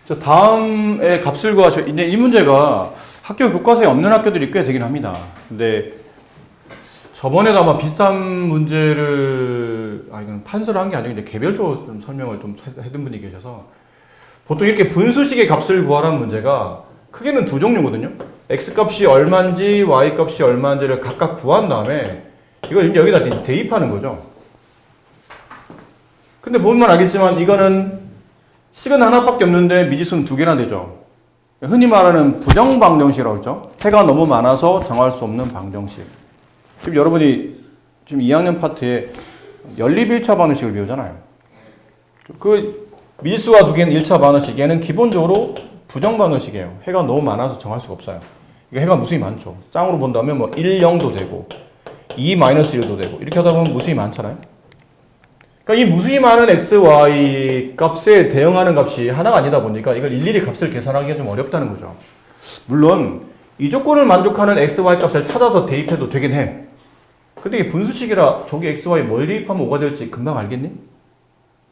저 다음에 값을 구하셔. 근데 이 문제가 학교 교과서에 없는 학교들이 꽤 되긴 합니다. 근데 저번에도 아마 비슷한 문제를, 이건 판서를 한 게 아니고 이제 개별적으로 좀 설명을 좀 해둔 분이 계셔서 보통 이렇게 분수식의 값을 구하라는 문제가 크게는 두 종류거든요. x 값이 얼마인지 y 값이 얼마인지를 각각 구한 다음에 이걸 여기다 대입하는 거죠. 근데 보면 알겠지만 이거는 식은 하나밖에 없는데 미지수는 두 개나 되죠. 흔히 말하는 부정방정식이라고 했죠. 해가 너무 많아서 정할 수 없는 방정식. 지금 여러분이 지금 2학년 파트에 연립 1차 방정식을 배우잖아요. 그 미지수가 두 개는 1차 방정식, 얘는 기본적으로 부정방정식이에요. 해가 너무 많아서 정할 수가 없어요. 이거 해가 무수히 많죠. 쌍으로 본다면 뭐 1, 0도 되고 2, 마이너스 1도 되고 이렇게 하다 보면 무수히 많잖아요. 그러니까 이 무수히 많은 x, y 값에 대응하는 값이 하나가 아니다 보니까 이걸 일일이 값을 계산하기가 좀 어렵다는 거죠. 물론 이 조건을 만족하는 x, y 값을 찾아서 대입해도 되긴 해. 근데 이게 분수식이라 저기 x, y 뭘 대입하면 5가 될지 금방 알겠니?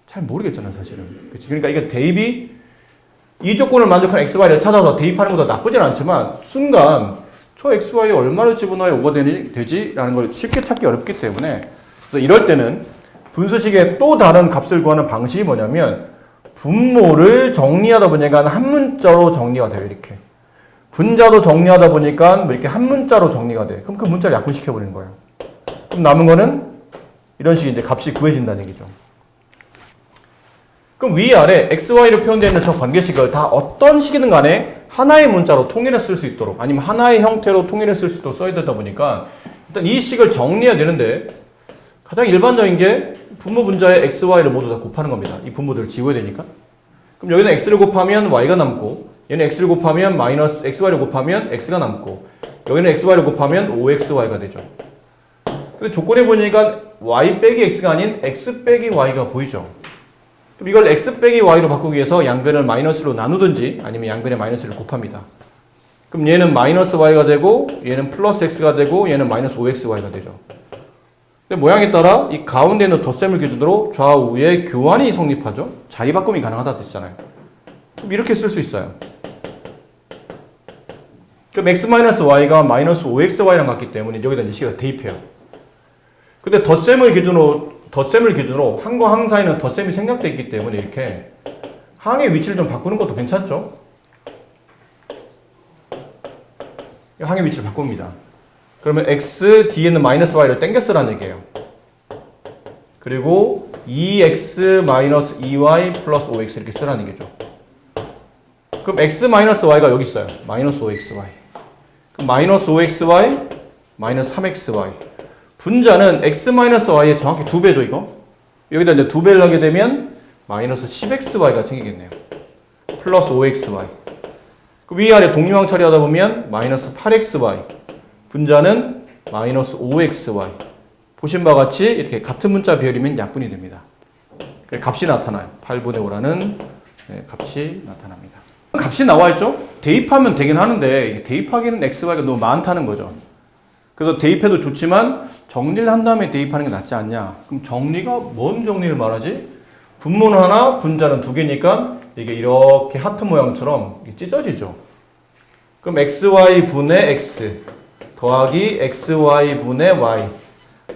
잘 모르겠잖아 사실은. 그치? 그러니까 이게 대입이 이 조건을 만족하는 x, y를 찾아서 대입하는 것도 나쁘진 않지만 순간 저 x, y에 얼마를 집어넣어야 5가 되지? 라는 걸 쉽게 찾기 어렵기 때문에 그래서 이럴 때는 분수식의 또 다른 값을 구하는 방식이 뭐냐면 분모를 정리하다 보니까 한 문자로 정리가 돼요. 이렇게. 분자도 정리하다 보니까 뭐 이렇게 한 문자로 정리가 돼. 그럼 그 문자를 약분시켜버리는 거예요. 그럼 남은 거는 이런 식의 이제 값이 구해진다는 얘기죠. 그럼 위아래 xy로 표현되어 있는 저 관계식을 다 어떤 식이든 간에 하나의 문자로 통일해 쓸 수 있도록 아니면 하나의 형태로 통일해 쓸 수 있도록 써야 되다 보니까 일단 이 식을 정리해야 되는데 가장 일반적인 게 분모 분자에 x, y를 모두 다 곱하는 겁니다. 이 분모들을 지워야 되니까. 그럼 여기는 x를 곱하면 y가 남고 얘는 x를 곱하면 마이너스 xy를 곱하면 x가 남고 여기는 xy를 곱하면 5xy가 되죠. 근데 조건에 보니까 y 빼기 x가 아닌 x 빼기 y가 보이죠. 그럼 이걸 x 빼기 y로 바꾸기 위해서 양변을 마이너스로 나누든지 아니면 양변에 마이너스를 곱합니다. 그럼 얘는 마이너스 y가 되고 얘는 플러스 x가 되고 얘는 마이너스 5xy가 되죠. 근데 모양에 따라 이 가운데 있는 덧셈을 기준으로 좌우의 교환이 성립하죠. 자리 바꿈이 가능하다는 뜻이잖아요. 그럼 이렇게 쓸 수 있어요. 그럼 x-y가 마이너스 5xy랑 같기 때문에 여기다 이 식을 대입해요. 근데 덧셈을 기준으로 항과 항 사이는 덧셈이 생략되어 있기 때문에 이렇게 항의 위치를 좀 바꾸는 것도 괜찮죠? 항의 위치를 바꿉니다. 그러면 x 뒤에는 마이너스 y를 땡겨 쓰라는 얘기예요. 그리고 2x 마이너스 2y 플러스 5x 이렇게 쓰라는 얘기죠. 그럼 x 마이너스 y가 여기 있어요. 마이너스 5xy. 그럼 마이너스 5xy 마이너스 3xy. 분자는 x 마이너스 y의 정확히 2배죠 이거. 여기다 이제 2배를 하게 되면 마이너스 10xy가 생기겠네요. 플러스 5xy. 그 위아래 동류항 처리하다 보면 마이너스 8xy. 분자는 마이너스 5xy. 보신 바와 같이 이렇게 같은 문자 비율이면 약분이 됩니다. 값이 나타나요. 8분의 5라는 값이 나타납니다. 값이 나와 있죠? 대입하면 되긴 하는데 대입하기는 xy가 너무 많다는 거죠. 그래서 대입해도 좋지만 정리를 한 다음에 대입하는 게 낫지 않냐? 그럼 정리가 뭔 정리를 말하지? 분모는 하나, 분자는 두 개니까 이게 이렇게 하트 모양처럼 찢어지죠. 그럼 xy 분의 x 더하기 xy 분의 y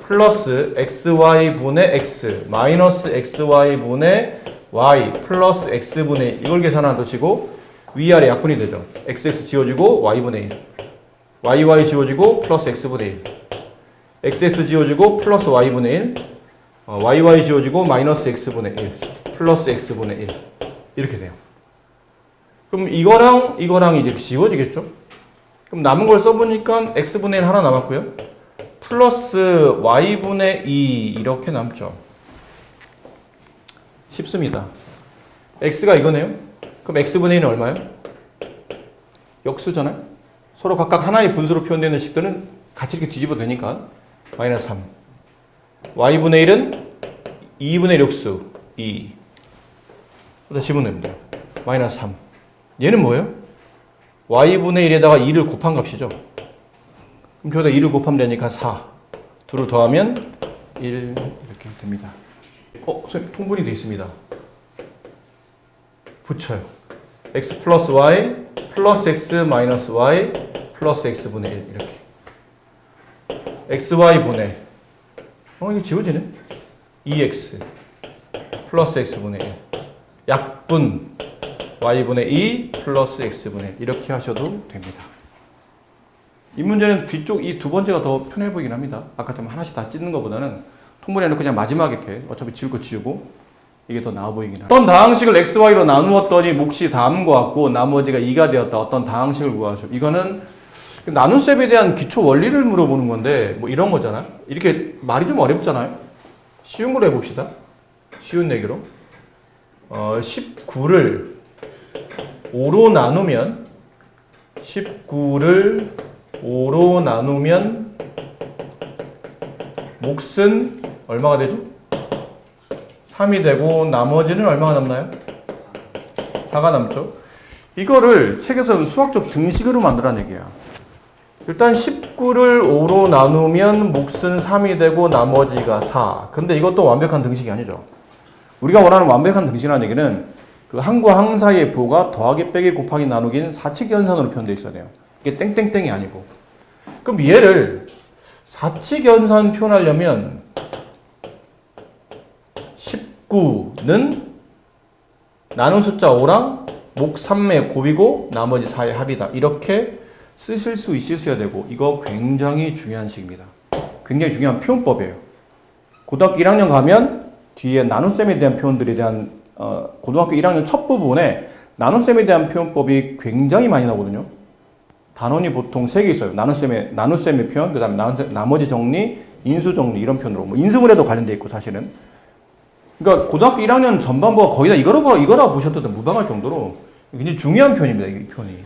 플러스 xy 분의 x 마이너스 xy 분의 y 플러스 x분의 1 이걸 계산하는 것이고 위아래 약분이 되죠. xx 지워지고 y분의 1 yy 지워지고 플러스 x분의 1 xx 지워지고 플러스 y분의 1 yy 지워지고 마이너스 x분의 1 플러스 x분의 1 이렇게 돼요. 그럼 이거랑 이제 지워지겠죠? 그럼 남은 걸 써보니까 x분의 1 하나 남았고요. 플러스 y분의 2 이렇게 남죠. 쉽습니다. x가 이거네요. 그럼 x분의 1은 얼마예요? 역수잖아요. 서로 각각 하나의 분수로 표현되는 식들은 같이 이렇게 뒤집어도 되니까 마이너스 3. y분의 1은 2분의 1 역수 2. 여기다 집어넣으면 돼요. 마이너스 3. 얘는 뭐예요? y분의 1에다가 2를 곱한 값이죠. 그럼 저기다 2를 곱하면 되니까 4. 2를 더하면 1 이렇게 됩니다. 선생님 통분이 되어 있습니다. 붙여요. x 플러스 y 플러스 x 마이너스 y 플러스 x분의 1 이렇게 xy분의 이거 지워지네 2x 플러스 x분의 1 약분 y분의 2 플러스 x분의 1 이렇게 하셔도 됩니다. 이 문제는 뒤쪽 이 두 번째가 더 편해 보이긴 합니다. 아까처럼 하나씩 다 찢는 것보다는 통분해 놓고 그냥 마지막에 이렇게 어차피 지울 거 지우고 이게 더 나아 보이긴 합니다. 어떤 다항식을 xy로 나누었더니 몫이 다음과 같고 나머지가 2가 되었다. 어떤 다항식을 구하죠. 이거는 나눗셈에 대한 기초 원리를 물어보는 건데 뭐 이런 거잖아요. 이렇게 말이 좀 어렵잖아요. 쉬운 걸로 해봅시다. 쉬운 얘기로 19를 5로 나누면 19를 5로 나누면 몫은 얼마가 되죠? 3이 되고 나머지는 얼마가 남나요? 4가 남죠. 이거를 책에서는 수학적 등식으로 만들라는 얘기야. 일단 19를 5로 나누면 몫은 3이 되고 나머지가 4. 근데 이것도 완벽한 등식이 아니죠. 우리가 원하는 완벽한 등식이라는 얘기는 그 항과 항 사이의 부호가 더하기 빼기 곱하기 나누기는 사칙 연산으로 표현되어 있어야 돼요. 이게 땡땡땡이 아니고. 그럼 얘를 사칙 연산 표현하려면 19는 나눈 숫자 5랑 몫 3의 곱이고 나머지 4의 합이다. 이렇게 쓰실 수 있으셔야 되고 이거 굉장히 중요한 식입니다. 굉장히 중요한 표현법이에요. 고등학교 1학년 가면 뒤에 나눗셈에 대한 표현들에 대한 고등학교 1학년 첫 부분에 나눗셈에 대한 표현법이 굉장히 많이 나오거든요. 단원이 보통 3개 있어요. 나눗셈의 표현, 그 다음에 나머지 정리, 인수 정리 이런 표현으로 뭐 인수분해도 관련돼 있고 사실은. 그러니까 고등학교 1학년 전반부가 거의 다 이거라고 보셔도 무방할 정도로 굉장히 중요한 표현입니다. 이 표현이.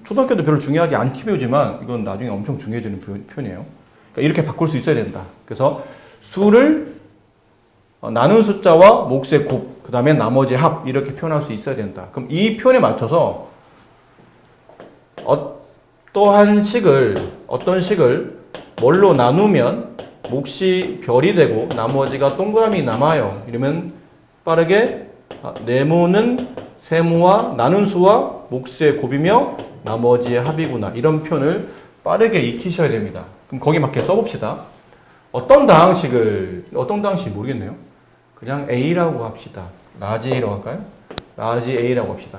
초등학교도 별로 중요하지 않게 배우지만 이건 나중에 엄청 중요해지는 표현이에요. 그러니까 이렇게 바꿀 수 있어야 된다. 그래서 수를 나눈 숫자와 몫의 곱, 그 다음에 나머지 합 이렇게 표현할 수 있어야 된다. 그럼 이 표현에 맞춰서 어떤 식을 뭘로 나누면 몫이 별이 되고 나머지가 동그라미 남아요. 이러면 빠르게 네모는 세모와 나눈 수와 몫의 곱이며 나머지의 합이구나. 이런 표현을 빠르게 익히셔야 됩니다. 그럼 거기 맞게 써봅시다. 어떤 다항식이 모르겠네요. 그냥 A라고 합시다. 라지 A라고 할까요? 라지 A라고 합시다.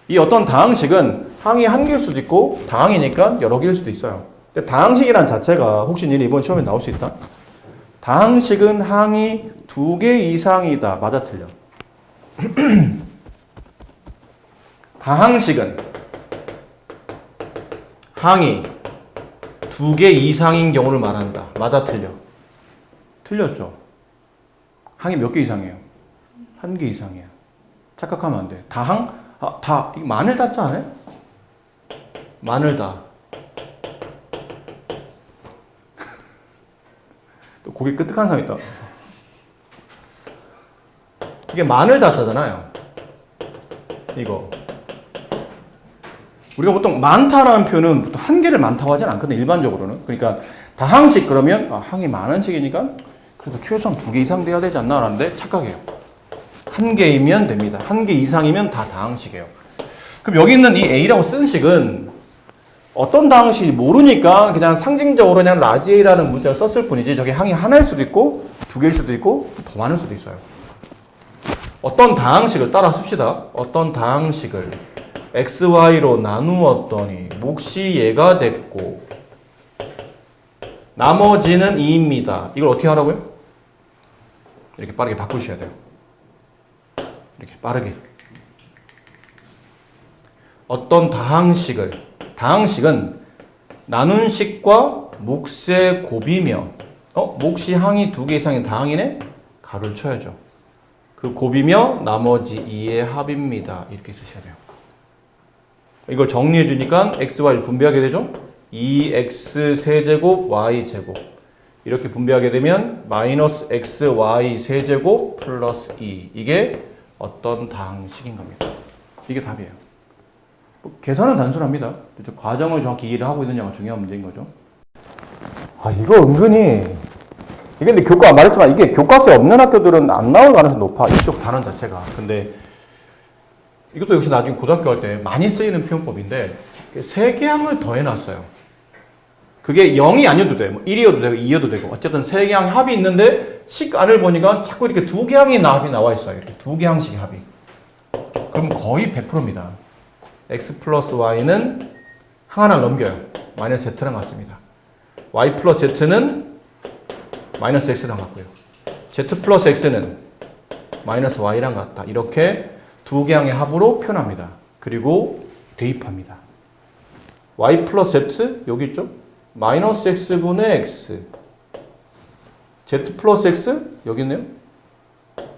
이 어떤 다항식은 항이 한 개일 수도 있고 다항이니까 여러 개일 수도 있어요. 근데 다항식이란 자체가 혹시 니네 이번 시험에 나올 수 있다? 다항식은 항이 2개 이상이다. 맞아 틀려? 다항식은 항이 2개 이상인 경우를 말한다. 맞아 틀려? 틀렸죠? 항이 몇 개 이상이에요? 1개 이상이야. 착각하면 안 돼. 다항? 이거 마늘 다자 않아요? 마늘 다. 또 고개 끄덕한 사람 있다. 이게 마늘 다자잖아요. 이거. 우리가 보통 많다라는 표현은 보통 한 개를 많다고 하진 않거든요. 일반적으로는. 그러니까 다항식 그러면 항이 많은 식이니까 그래도 최소한 2개 이상 돼야 되지 않나 라는데 착각해요. 1개이면 됩니다. 1개 이상이면 다 다항식이에요. 그럼 여기 있는 이 A라고 쓴 식은 어떤 다항식인지 모르니까 그냥 상징적으로 그냥 라지 A라는 문자를 썼을 뿐이지 저게 항이 하나일 수도 있고 2개일 수도 있고 더 많을 수도 있어요. 어떤 다항식을 따라 씁시다. 어떤 다항식을 XY로 나누었더니 몫이 얘가 됐고 나머지는 2입니다. 이걸 어떻게 하라고요? 이렇게 빠르게 바꾸셔야 돼요. 이렇게 빠르게. 어떤 다항식은 나눈 식과 몫의 곱이며 몫이 항이 2개 이상인 다항이네? 가로를 쳐야죠. 그 곱이며 나머지 2의 합입니다. 이렇게 쓰셔야 돼요. 이걸 정리해 주니까 x, y를 분배하게 되죠. 2x 세제곱 y 제곱 이렇게 분배하게 되면 마이너스 x, y 세제곱 플러스 2 이게 어떤 다항식인 겁니다. 이게 답이에요. 계산은 단순합니다. 과정을 정확히 이해를 하고 있느냐가 중요한 문제인 거죠. 이거 은근히 이게 근데 말했지만 이게 교과서에 없는 학교들은 안 나올 가능성이 높아. 이쪽 단원 자체가. 근데 이것도 역시 나중에 고등학교 갈 때 많이 쓰이는 표현법인데 세 개항을 더해놨어요. 그게 0이 아니어도 돼. 뭐 1이어도 되고 2여도 되고 어쨌든 세 개항 합이 있는데 식안을 보니까 자꾸 이렇게 두 개항이 합이 나와 있어요. 이렇게 두 개항식의 합이. 그럼 거의 100%입니다. x 플러스 y는 항 하나 넘겨요. 마이너스 z랑 같습니다. y 플러스 z는 마이너스 x랑 같고요. z 플러스 x는 마이너스 y랑 같다. 이렇게 두 개항의 합으로 표현합니다. 그리고 대입합니다. y 플러스 z 여기 있죠? 마이너스 x분의 x z 플러스 x 여기 있네요.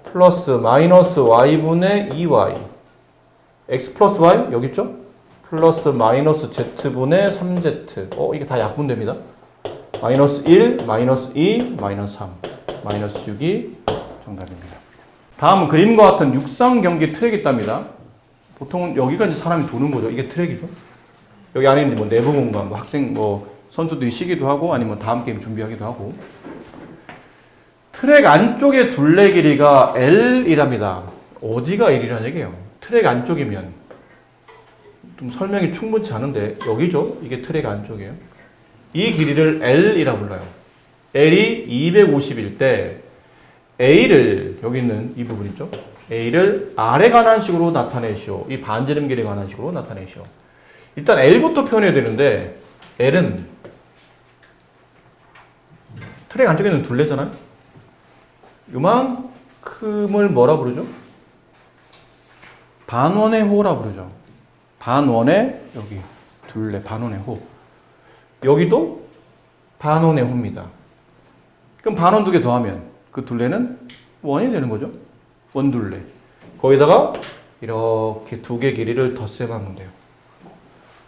플러스 마이너스 y분의 2y x 플러스 y 여기 있죠? 플러스 마이너스 z분의 3z 이게 다 약분됩니다. 마이너스 1, 마이너스 2, 마이너스 3 마이너스 6이 정답입니다. 다음은 그림과 같은 육상 경기 트랙이 있답니다. 보통 여기가 이제 사람이 도는 거죠. 이게 트랙이죠. 여기 안에 뭐 내부 공간, 뭐 학생, 뭐 선수들이 쉬기도 하고 아니면 다음 게임 준비하기도 하고. 트랙 안쪽의 둘레 길이가 L이랍니다. 어디가 L이라는 얘기예요? 트랙 안쪽이면 좀 설명이 충분치 않은데 여기죠? 이게 트랙 안쪽이에요. 이 길이를 L이라 불러요. L이 250일 때 A를 여기 있는 이 부분 있죠? A를 R에 관한 식으로 나타내시오. 이 반지름 길이에 관한 식으로 나타내시오. 일단 L부터 표현해야 되는데 L은 트랙 안쪽에 있는 둘레잖아요. 요만큼을 뭐라 부르죠? 반원의 호라 부르죠. 반원의 여기 둘레 반원의 호. 여기도 반원의 호입니다. 그럼 반원 두 개 더하면 그 둘레는 원이 되는 거죠. 원둘레. 거기다가 이렇게 두 개 길이를 덧셈하면 돼요.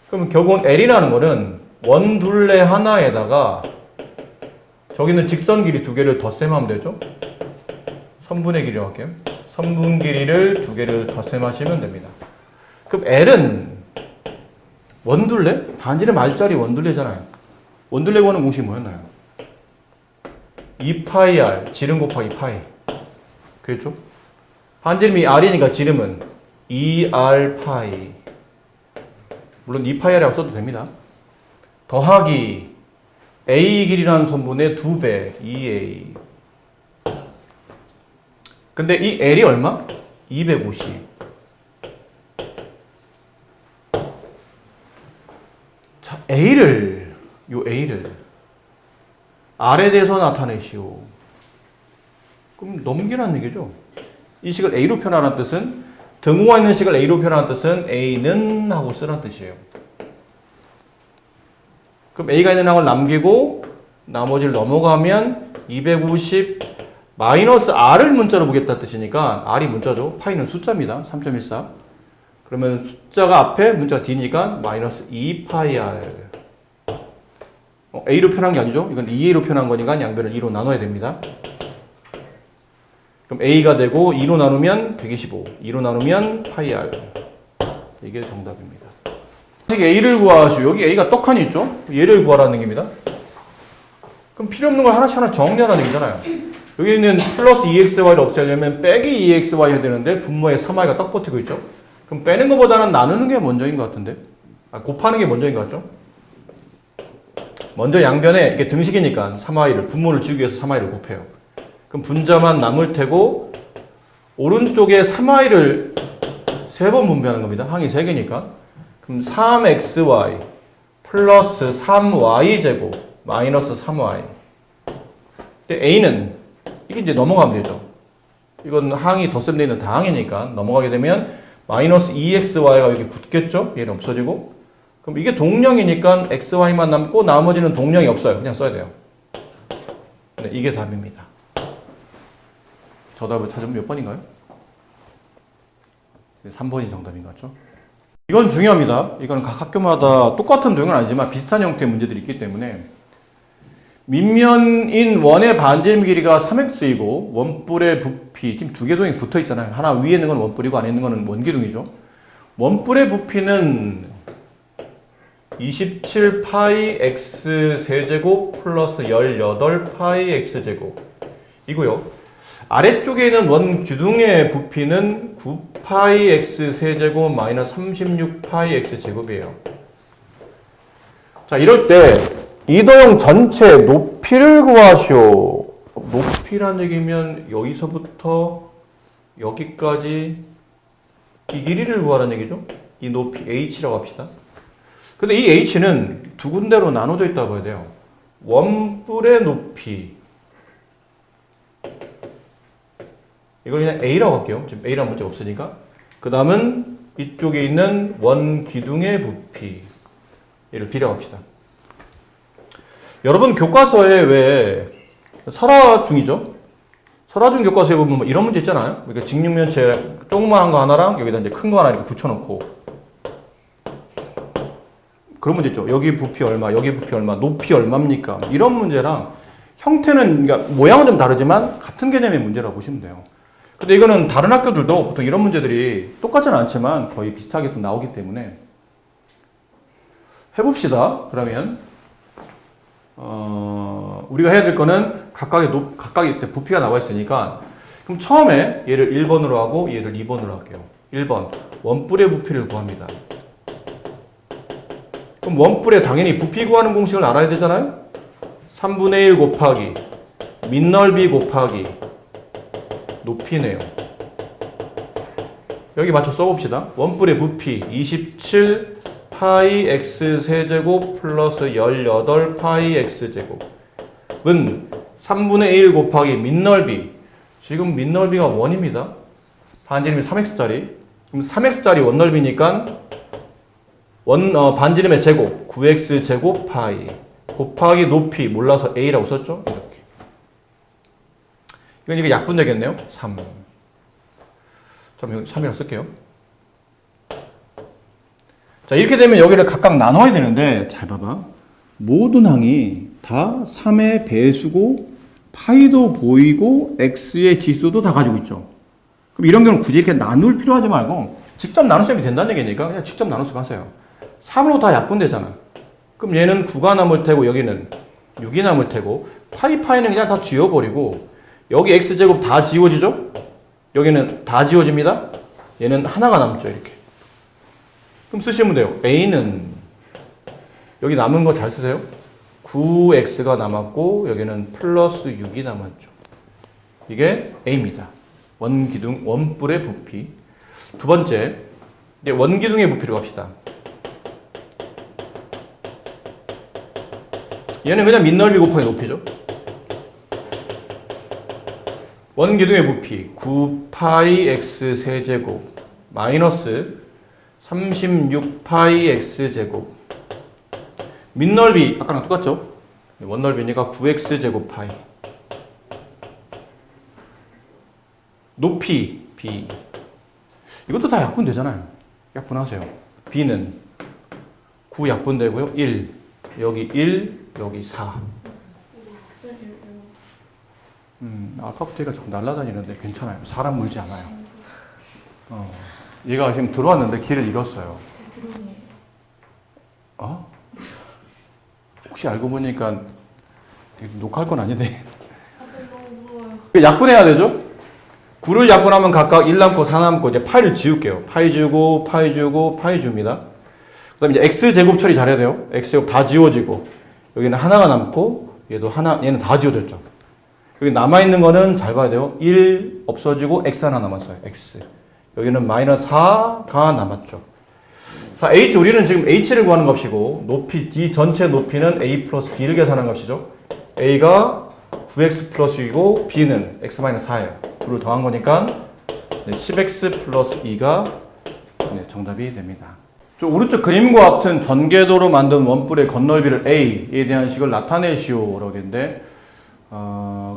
그럼 결국은 L이라는 거는 원둘레 하나에다가 저기는 직선 길이 두 개를 덧셈하면 되죠. 선분의 길이라고 할게요. 선분 길이를 두 개를 덧셈하시면 됩니다. 그럼 L은 원둘레? 반지름 R짜리 원둘레잖아요. 원둘레 구하는 공식이 뭐였나요? 2파이 R, 지름 곱하기 파이. 그랬죠? 반지름이 R이니까 지름은 2R 파이. 물론 2파이 R이라고 써도 됩니다. 더하기 A 길이라는 선분의 2배, 2A. 근데 이 L이 얼마? 250. 자, A를, 요 A를 R에 대해서 나타내시오. 그럼 넘기라는 얘기죠. 이 식을 A로 표현하는 뜻은, 등호가 있는 식을 A로 표현하는 뜻은 A는 하고 쓰라는 뜻이에요. 그럼 A가 있는 항을 남기고 나머지를 넘어가면 250 마이너스 R을 문자로 보겠다는 뜻이니까 R이 문자죠. 파이는 숫자입니다. 3.14. 그러면 숫자가 앞에 문자가 D니까 마이너스 2파이 R. A로 표현한 게 아니죠. 이건 2A로 표현한 거니까 양변을 2로 나눠야 됩니다. 그럼 A가 되고 2로 나누면 125. 2로 나누면 파이 R. 이게 정답입니다. A를 구하시오. 여기 A가 떡하니 있죠? 얘를 구하라는 얘기입니다. 그럼 필요 없는 걸 하나씩 하나 정리하라는 얘기잖아요. 여기 있는 플러스 2xy를 없애려면 빼기 2xy 해야 되는데 분모에 3y가 떡 버티고 있죠? 그럼 빼는 것보다는 나누는 게 먼저인 것 같은데? 곱하는 게 먼저인 것 같죠? 먼저 양변에 이게 등식이니까 3y를 분모를 지우기 위해서 3y를 곱해요. 그럼 분자만 남을 테고 오른쪽에 3y를 3번 분배하는 겁니다. 항이 3개니까. 그럼 3xy 플러스 3y 제곱 마이너스 3y. 근데 a는 이게 이제 넘어가면 되죠. 이건 항이 덧셈되어 있는 다항이니까 넘어가게 되면 마이너스 2xy가 여기 붙겠죠? 얘는 없어지고. 그럼 이게 동령이니까 xy만 남고 나머지는 동령이 없어요. 그냥 써야 돼요. 네, 이게 답입니다. 정답을 찾으면 몇 번인가요? 3번이 정답인 것 같죠? 이건 중요합니다. 이건 각 학교마다 똑같은 내용은 아니지만 비슷한 형태의 문제들이 있기 때문에 밑면인 원의 반지름 길이가 3x이고 원뿔의 부피, 지금 두 개 동이 붙어 있잖아요. 하나 위에 있는 건 원뿔이고 안에 있는 건 원기둥이죠. 원뿔의 부피는 27파이 x 세제곱 플러스 18파이 x제곱 이고요. 아래쪽에 있는 원기둥의 부피는 9파이 파이 x 세제곱 마이너스 36 파이 x 제곱이에요. 자, 이럴 때 이도형 전체 높이를 구하시오. 높이란 얘기면 여기서부터 여기까지 이 길이를 구하라는 얘기죠. 이 높이 h라고 합시다. 근데 이 h는 두 군데로 나눠져 있다고 해야 돼요. 원뿔의 높이, 이걸 그냥 a라고 할게요. 지금 a라는 문제가 없으니까. 그 다음은 이쪽에 있는 원기둥의 부피, 얘를 b라고 합시다. 여러분 교과서에 왜 설화중이죠? 설화중 교과서에 보면 뭐 이런 문제 있잖아요. 그러니까 직육면체 조그마한 거 하나랑 여기다 이제 큰 거 하나 이렇게 붙여놓고 그런 문제 있죠. 여기 부피 얼마, 여기 부피 얼마, 높이 얼마입니까? 이런 문제랑 형태는 그러니까 모양은 좀 다르지만 같은 개념의 문제라고 보시면 돼요. 근데 이거는 다른 학교들도 보통 이런 문제들이 똑같지는 않지만 거의 비슷하게 좀 나오기 때문에 해봅시다. 그러면 우리가 해야 될 거는 각각의 부피가 나와 있으니까 그럼 처음에 얘를 1번으로 하고 얘를 2번으로 할게요. 1번 원뿔의 부피를 구합니다. 그럼 원뿔에 당연히 부피 구하는 공식을 알아야 되잖아요. 3분의 1 곱하기 밑넓이 곱하기 높이네요. 여기 맞춰 써봅시다. 원뿔의 부피 27 파이 x 세제곱 플러스 18 파이 x 제곱은 3분의 1 곱하기 밑넓이, 지금 밑넓이가 1입니다. 반지름이 3x짜리. 그럼 3x짜리 원넓이니까 반지름의 제곱 9x 제곱 파이 곱하기 높이 몰라서 a라고 썼죠. 이렇게. 이거 약분되겠네요. 3. 그럼 3이라고 쓸게요. 자, 이렇게 되면 여기를 각각 나눠야 되는데, 잘 봐봐. 모든 항이 다 3의 배수고, 파이도 보이고, x의 지수도 다 가지고 있죠. 그럼 이런 경우는 굳이 이렇게 나눌 필요하지 말고, 직접 나누시면 된다는 얘기니까, 그냥 직접 나눠서 가세요. 3으로 다 약분되잖아. 그럼 얘는 9가 남을 테고, 여기는 6이 남을 테고, 파이는 그냥 다 지워버리고, 여기 x제곱 다 지워지죠? 여기는 다 지워집니다. 얘는 하나가 남죠, 이렇게. 그럼 쓰시면 돼요. a는 여기 남은 거 잘 쓰세요. 9x가 남았고 여기는 플러스 6이 남았죠. 이게 a입니다. 원기둥, 원뿔의 부피. 두 번째, 이제 원기둥의 부피로 갑시다. 얘는 그냥 밑넓이 곱하기 높이죠. 원기둥의 부피 9파이 x 세제곱 마이너스 36파이 x제곱 밑넓이 아까랑 똑같죠? 원넓이니까 9x 제곱 파이 높이 b 이것도 다 약분되잖아요. 약분하세요. b는 9 약분되고요. 1 여기 1 여기 4 아까부터 얘가 자꾸 날아다니는데 괜찮아요. 사람 물지 않아요. 얘가 지금 들어왔는데 길을 잃었어요. 제 드론이에요. 혹시 알고 보니까 녹화할 건 아닌데. 너무 무서워요. 약분해야 되죠? 9를 약분하면 각각 1 남고 4 남고 이제 파이를 지울게요. 파이 주고 파이 주고 파이 줍니다. 그 다음에 이제 x제곱 처리 잘해야 돼요. x제곱 다 지워지고 여기는 하나가 남고 얘도 하나, 얘는 다 지워졌죠. 여기 남아있는 거는 잘 봐야 돼요. 1 없어지고 x 하나 남았어요. x. 여기는 마이너스 4가 남았죠. 자, h, 우리는 지금 h를 구하는 값이고, 높이, 이 전체 높이는 a 플러스 b를 계산하는 값이죠. a가 9x 플러스 6이고, b는 x 마이너스 4예요. 둘을 더한 거니까, 10x 플러스 2가 정답이 됩니다. 오른쪽 그림과 같은 전개도로 만든 원뿔의 건널비를 a에 대한 식을 나타내시오라고 했는데,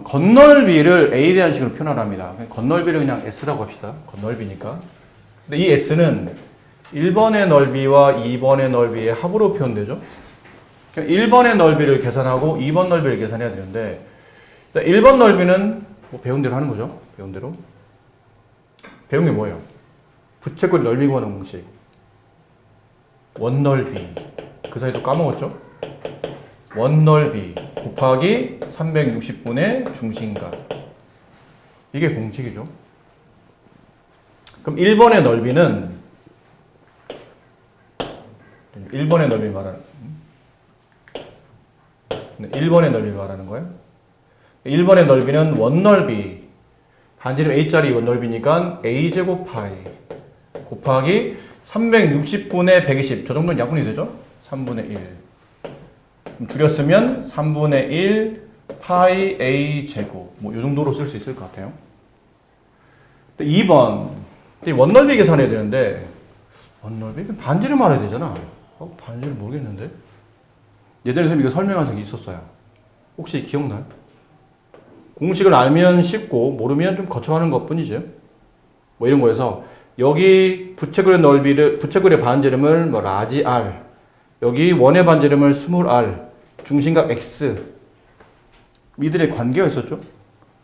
건널비를 a에 대한 식으로 표현합니다. 건널비를 그냥 s라고 합시다. 건널비니까. 근데 이 s는 1번의 넓이와 2번의 넓이의 합으로 표현되죠. 1번의 넓이를 계산하고 2번 넓이를 계산해야 되는데 1번 넓이는 뭐 배운 대로 하는 거죠. 배운 대로. 배운 게 뭐예요? 부채꼴 넓이 구하는 공식. 원넓이. 그 사이도 까먹었죠? 원넓이 곱하기 360분의 중심각. 이게 공식이죠. 그럼 1번의 넓이는 1번의 넓이 말하는 1번의 넓이 말하는 거예요. 1번의 넓이는 원넓이 반지름 a짜리 원넓이니까 a제곱 파이 곱하기 360분의 120 저 정도는 약분이 되죠? 3분의 1 그럼 줄였으면 3분의 1 파이 a 제곱 뭐 이 정도로 쓸 수 있을 것 같아요. 2번 원넓이 계산해야 되는데 원넓이? 반지름 알아야 되잖아. 반지름 모르겠는데 예전에 선생님이 이거 설명한 적이 있었어요. 혹시 기억나요? 공식을 알면 쉽고 모르면 좀 거쳐가는 것 뿐이죠. 뭐 이런 거에서 여기 부채굴의 넓이를 부채굴의 반지름을 뭐 라지 r 여기 원의 반지름을 스몰 r 중심각 x 이들의 관계가 있었죠.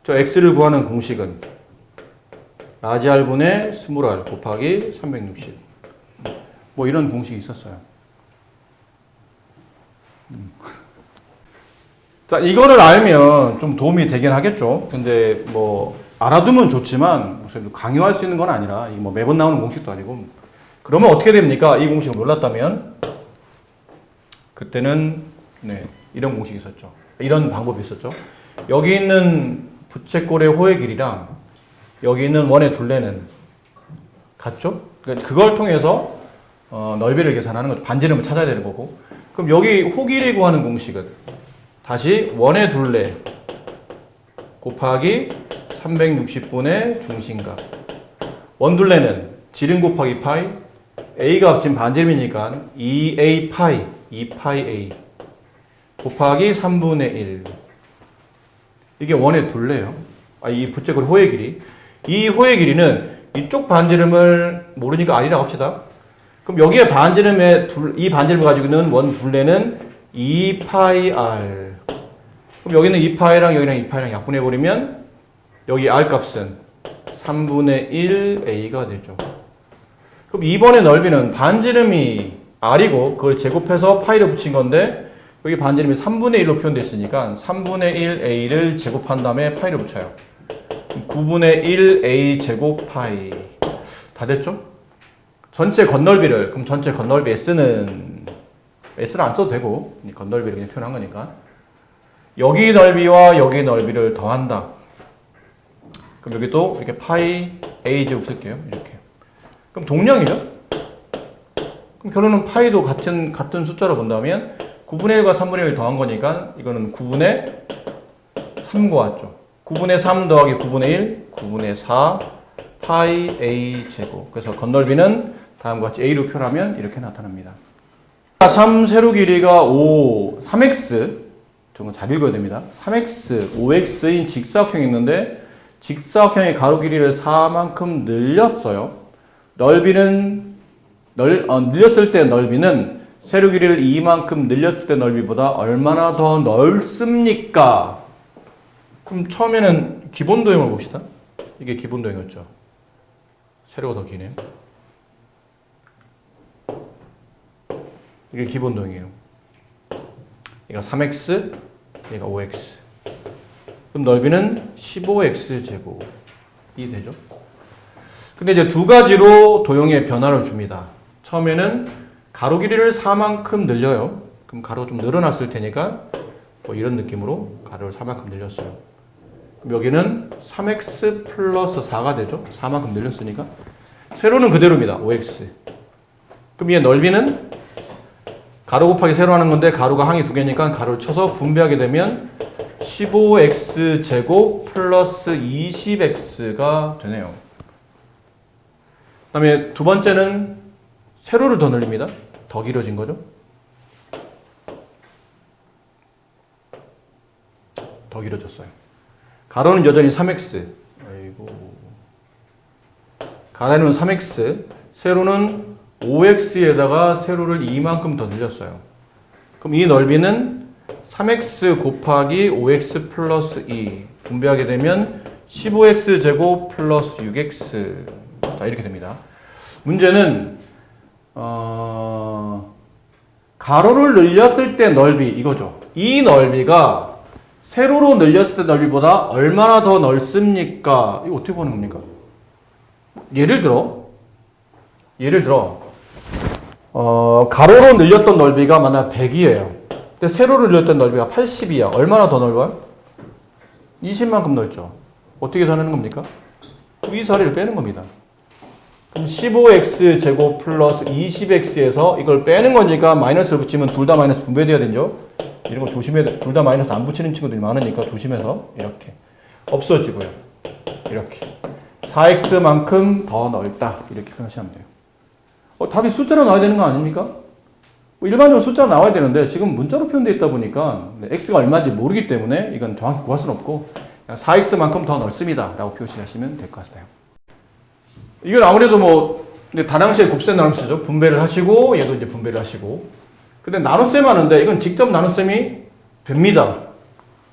저 x를 구하는 공식은 라지 r분의 스몰 r 곱하기 360 뭐 이런 공식이 있었어요. 자, 이거를 알면 좀 도움이 되긴 하겠죠. 근데 뭐 알아두면 좋지만 강요할 수 있는 건 아니라 이게 뭐 매번 나오는 공식도 아니고 그러면 어떻게 됩니까? 이 공식을 몰랐다면 그때는 네, 이런 공식이 있었죠. 이런 방법이 있었죠. 여기 있는 부채꼴의 호의 길이랑 여기 있는 원의 둘레는 같죠? 그러니까 그걸 통해서 넓이를 계산하는 거죠. 반지름을 찾아야 되는 거고. 그럼 여기 호길이 구하는 공식은 다시 원의 둘레 곱하기 360분의 중심각. 원둘레는 지름 곱하기 파이, a가 지금 반지름이니까 2a 파이, 2파이 a 곱하기 3분의 1. 이게 원의 둘레예요. 이 부채꼴 호의 길이. 이 호의 길이는 이쪽 반지름을 모르니까 r이라고 합시다. 그럼 여기에 이 반지름을 가지고 있는 원 둘레는 2파이 r. 그럼 여기는 2파이랑 여기랑 2파이랑 약분해버리면 여기 r 값은 3분의 1a가 되죠. 그럼 2번의 넓이는 반지름이 r이고 그걸 제곱해서 파이를 붙인 건데 여기 반지름이 3분의 1로 표현되어 있으니까 3분의 1a를 제곱한 다음에 파이를 붙여요. 9분의 1a 제곱 파이 다 됐죠? 전체 건널비를 그럼 전체 건널비 s는 안 써도 되고 건널비를 그냥 표현한 거니까 여기 넓이와 여기 넓이를 더한다. 그럼 여기 또 이렇게 파이 a 제곱 쓸게요. 이렇게. 그럼 동량이죠? 그럼 결론은 파이도 같은 숫자로 본다면 9분의 1과 3분의 1 더한 거니까 이거는 9분의 3과 같죠. 9분의 3 더하기 9분의 1, 9분의 4 파이 a 제곱. 그래서 건널비는 다음과 같이 a로 표현하면 이렇게 나타납니다. 3 세로 길이가 3x 저건 잘 읽어야 됩니다. 3x, 5x인 직사각형이 있는데 직사각형의 가로 길이를 4만큼 늘렸어요. 늘렸을 때 넓이는 세로 길이를 2만큼 늘렸을 때 넓이보다 얼마나 더 넓습니까? 그럼 처음에는 기본 도형을 봅시다. 이게 기본 도형이었죠. 세로가 더 기네요. 이게 기본 도형이에요. 얘가 3x, 얘가 5x. 그럼 넓이는 15x 제곱이 되죠. 근데 이제 두 가지로 도형의 변화를 줍니다. 처음에는 가로 길이를 4만큼 늘려요. 그럼 가로가 좀 늘어났을 테니까 뭐 이런 느낌으로 가로를 4만큼 늘렸어요. 그럼 여기는 3x 플러스 4가 되죠. 4만큼 늘렸으니까. 세로는 그대로입니다. 5x. 그럼 얘 넓이는 가로 곱하기 세로 하는 건데 가로가 항이 두 개니까 가로를 쳐서 분배하게 되면 15x 제곱 플러스 20x가 되네요. 그 다음에 두 번째는 세로를 더 늘립니다. 더 길어진 거죠. 더 길어졌어요. 가로는 여전히 3x. 가로는 3x. 세로는 5x에다가 세로를 2만큼 더 늘렸어요. 그럼 이 넓이는 3x 곱하기 5x 플러스 2 분배하게 되면 15x 제곱 플러스 6x 자 이렇게 됩니다. 문제는 가로를 늘렸을 때 넓이 이거죠. 이 넓이가 세로로 늘렸을 때 넓이보다 얼마나 더 넓습니까? 이거 어떻게 보는 겁니까? 예를 들어 가로로 늘렸던 넓이가 만약 100이에요. 근데 세로로 늘렸던 넓이가 80이야. 얼마나 더 넓어요? 20만큼 넓죠. 어떻게 더하는 겁니까? 위사리를 빼는 겁니다. 그럼 15x 제곱 플러스 20x에서 이걸 빼는 거니까 마이너스를 붙이면 둘 다 마이너스 분배돼야 되죠. 이런 거 조심해야 돼. 둘 다 마이너스 안 붙이는 친구들이 많으니까 조심해서 이렇게 없어지고요. 이렇게 4x만큼 더 넓다 이렇게 표현하시면 돼요. 답이 숫자로 나와야 되는 거 아닙니까? 뭐 일반적으로 숫자로 나와야 되는데 지금 문자로 표현되어 있다 보니까 x가 얼마인지 모르기 때문에 이건 정확히 구할 수는 없고 그냥 4x만큼 더 넓습니다 라고 표시하시면 될 것 같아요. 이건 아무래도 뭐 다항식의 곱셈 나눗셈이죠. 분배를 하시고 얘도 이제 분배를 하시고 근데 나눗셈 하는데 이건 직접 나눗셈이 됩니다.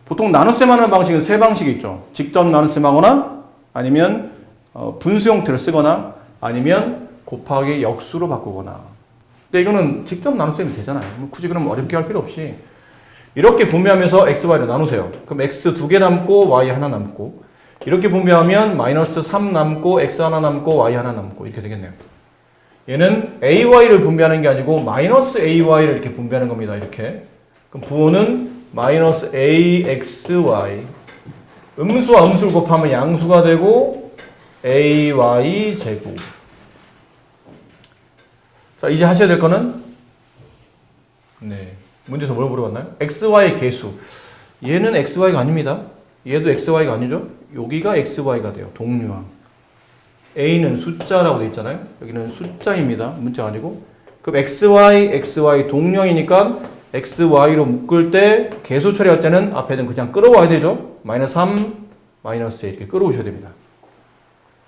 보통 나눗셈 하는 방식은 세 방식이 있죠. 직접 나눗셈 하거나 아니면 분수 형태를 쓰거나 아니면 곱하기 역수로 바꾸거나. 근데 이거는 직접 나눗셈이 되잖아요. 굳이 그럼 어렵게 할 필요 없이 이렇게 분배하면서 x, y를 나누세요. 그럼 x 2개 남고 y 하나 남고 이렇게 분배하면 마이너스 3 남고 x 하나 남고 y 하나 남고 이렇게 되겠네요. 얘는 ay를 분배하는 게 아니고 마이너스 ay를 이렇게 분배하는 겁니다. 이렇게. 그럼 부호는 마이너스 axy 음수와 음수를 곱하면 양수가 되고 ay 제곱. 자, 이제 하셔야 될 거는 문제에서 뭘 물어봤나요? xy 계수. 얘는 xy가 아닙니다. 얘도 xy가 아니죠? 여기가 xy가 돼요. 동류항. a는 숫자라고 되어 있잖아요. 여기는 숫자입니다. 문자가 아니고. 그럼 xy 동류항이니까 xy로 묶을 때 계수 처리할 때는 앞에는 그냥 끌어와야 되죠. 마이너스 3, 마이너스 1 이렇게 끌어오셔야 됩니다.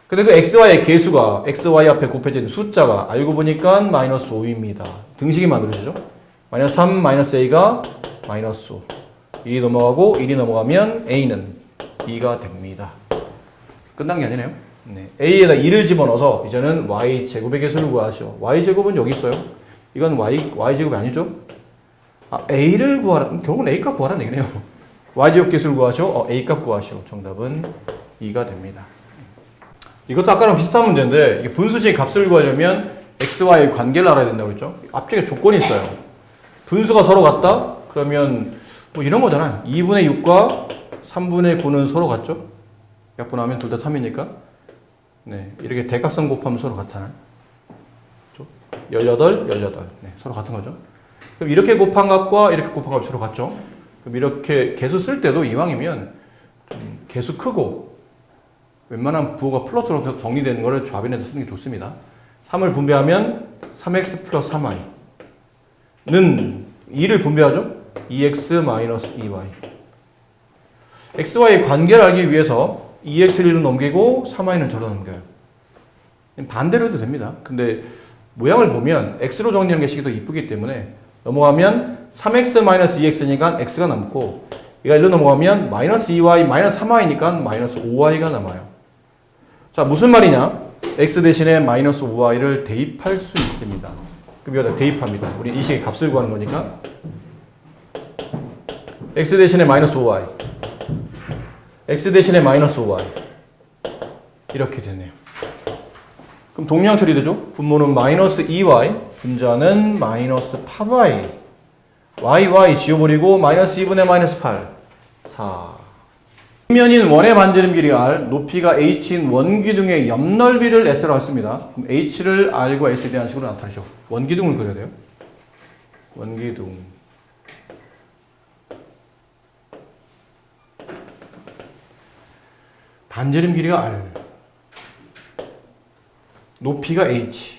근데 그 xy의 계수가 xy 앞에 곱해지는 숫자가 알고 보니까 마이너스 5입니다. 등식이 만들어지죠. 마이너스 3, 마이너스 a가 마이너스 5. 1이 넘어가고 1이 넘어가면 a는 2가 됩니다. 끝난 게 아니네요. a에다 2를 집어넣어서 이제는 y제곱의 개수를 구하시오. y제곱은 여기 있어요. 이건 y제곱이 아니죠? a를 구하라. 결국은 a값 구하라는 얘기네요. y제곱 개수를 구하시오. a값 구하시오. 정답은 2가 됩니다. 이것도 아까랑 비슷한 문제인데 이게 분수식의 값을 구하려면 xy의 관계를 알아야 된다고 했죠. 앞쪽에 조건이 있어요. 분수가 서로 같다? 그러면 뭐 이런 거잖아요. 2분의 6과 3분의 9는 서로 같죠? 약분하면 둘 다 3이니까 이렇게 대각선 곱하면 서로 같잖아요. 18, 18 서로 같은 거죠. 그럼 이렇게 곱한 값과 이렇게 곱한 값이 서로 같죠? 그럼 이렇게 개수 쓸 때도 이왕이면 좀 개수 크고 웬만한 부호가 플러스로 정리되는 거를 좌변에다 쓰는 게 좋습니다. 3을 분배하면 3x 플러스 3y는 2를 분배하죠? 2x-2y xy의 관계를 알기 위해서 2x를 1로 넘기고 3y는 절로 넘겨요. 반대로 해도 됩니다. 근데 모양을 보면 x로 정리하는 게 더 이쁘기 때문에 넘어가면 3x-2x니까 x가 남고 얘가 1로 넘어가면 마이너스 2y, 마이너스 3y니까 마이너스 5y가 남아요. 자, 무슨 말이냐? x 대신에 마이너스 5y를 대입할 수 있습니다. 그럼 여기다 대입합니다. 우리 이 식의 값을 구하는 거니까 x 대신에 마이너스 5y x 대신에 마이너스 5y 이렇게 되네요. 그럼 동량 처리되죠? 분모는 마이너스 2y 분자는 마이너스 8y y 지워버리고 마이너스 2분의 마이너스 8 4 평면인 원의 반지름 길이가 r, 높이가 h인 원기둥의 옆넓이를 s라고 했습니다. 그럼 h를 r과 s에 대한 식으로 나타내죠. 원기둥을 그려야 돼요. 원기둥. 반지름 길이가 r, 높이가 h.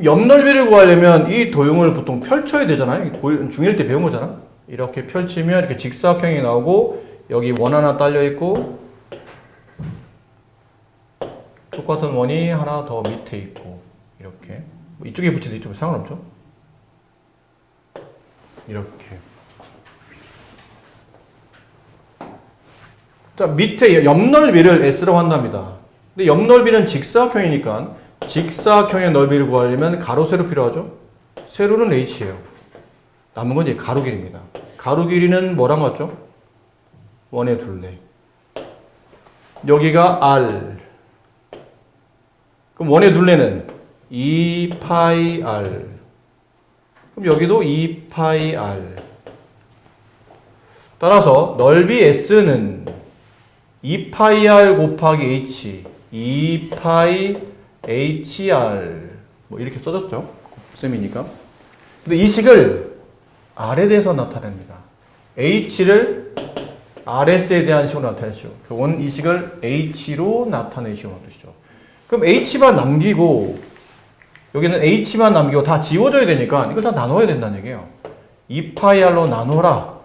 옆넓이를 구하려면 이 도형을 보통 펼쳐야 되잖아요. 중1 때 배운 거잖아. 이렇게 펼치면 이렇게 직사각형이 나오고 여기 원 하나 딸려 있고 똑같은 원이 하나 더 밑에 있고 이렇게 이쪽에 붙여도 이쪽에 상관없죠. 이렇게 자 밑에 옆넓이를 s라고 한답니다. 근데 옆넓이는 직사각형이니까 직사각형의 넓이를 구하려면 가로 세로 필요하죠. 세로는 h예요. 남은 건 이제 가로 길이입니다. 가로 길이는 뭐랑 같죠? 원의 둘레. 여기가 r, 그럼 원의 둘레는 2파이 r. 그럼 여기도 2파이 r. 따라서 넓이 s는 2파이 r 곱하기 h, 2파이 hr 뭐 이렇게 써졌죠. 쌤이니까. 근데 이 식을 r에 대해서 나타냅니다. h를 rs에 대한 식으로 나타내시오. 그건 이 식을 h로 나타내시오. 뜻이죠. 그럼 h만 남기고 여기는 h만 남기고 다 지워져야 되니까 이걸 다 나눠야 된다는 얘기예요. 2파이 r로 나눠라.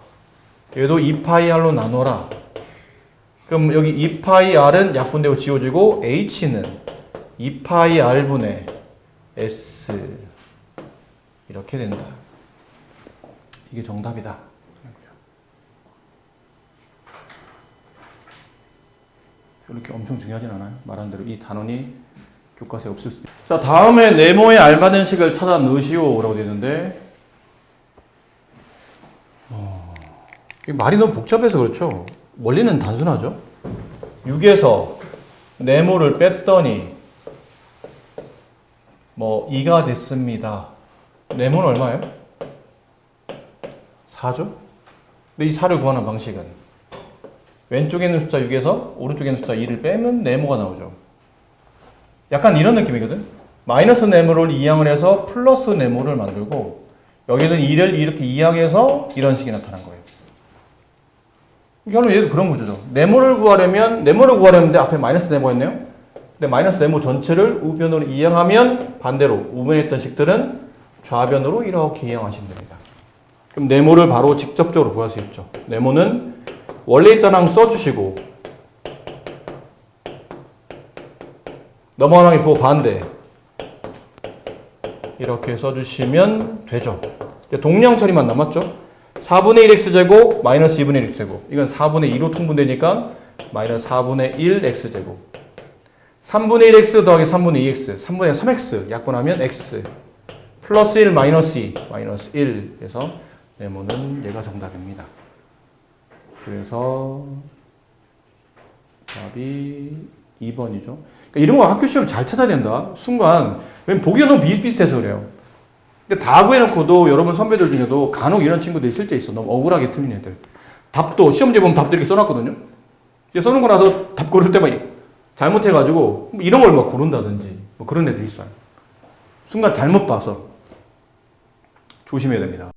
얘도 2파이 r로 나눠라. 그럼 여기 2파이 r은 약분되고 지워지고 h는 2파이 r분의 s 이렇게 된다. 이게 정답이다. 이렇게 엄청 중요하진 않아요. 말한 대로 이 단원이 교과서에 없을 수도 있어요. 자, 다음에 네모에 알맞은 식을 찾아 넣으시오 라고 되어 있는데 이 말이 너무 복잡해서 그렇죠. 원리는 단순하죠. 6에서 네모를 뺐더니 뭐 2가 됐습니다. 네모는 얼마예요? 4죠? 근데 이 4를 구하는 방식은 왼쪽에 있는 숫자 6에서 오른쪽에 있는 숫자 2를 빼면 네모가 나오죠. 약간 이런 느낌이거든. 마이너스 네모를 이항을 해서 플러스 네모를 만들고 여기는 2를 이렇게 이항해서 이런 식이 나타난 거예요. 결국 얘도 그런 구조죠. 네모를 구하려는데 앞에 마이너스 네모가 있네요. 근데 마이너스 네모 전체를 우변으로 이항하면 반대로 우변에 있던 식들은 좌변으로 이렇게 이항하시면 됩니다. 그럼 네모를 바로 직접적으로 구할 수 있죠. 네모는 원래 있던 항 써주시고 넘어가는 항이 부호 반대 이렇게 써주시면 되죠. 동량 처리만 남았죠. 4분의 1x제곱 마이너스 2분의 1x제곱 이건 4분의 2로 통분되니까 마이너스 4분의 1x제곱 3분의 1x 더하기 3분의 2x 3분의 3x 약분하면 x 플러스 1 마이너스 2 마이너스 1 그래서 네모는 얘가 정답입니다. 그래서 답이 2번이죠. 그러니까 이런 거 학교 시험 잘 찾아야 된다. 순간 왜냐면 보기가 너무 비슷비슷해서 그래요. 근데 다 구해놓고도 여러분 선배들 중에도 간혹 이런 친구들이 실제 있어. 너무 억울하게 틀린 애들. 답도 시험지에 보면 답도 이렇게 써놨거든요. 써놓고 나서 답 고를 때만 잘못해가지고 이런 걸 막 고른다든지 뭐 그런 애들이 있어요. 순간 잘못 봐서 조심해야 됩니다.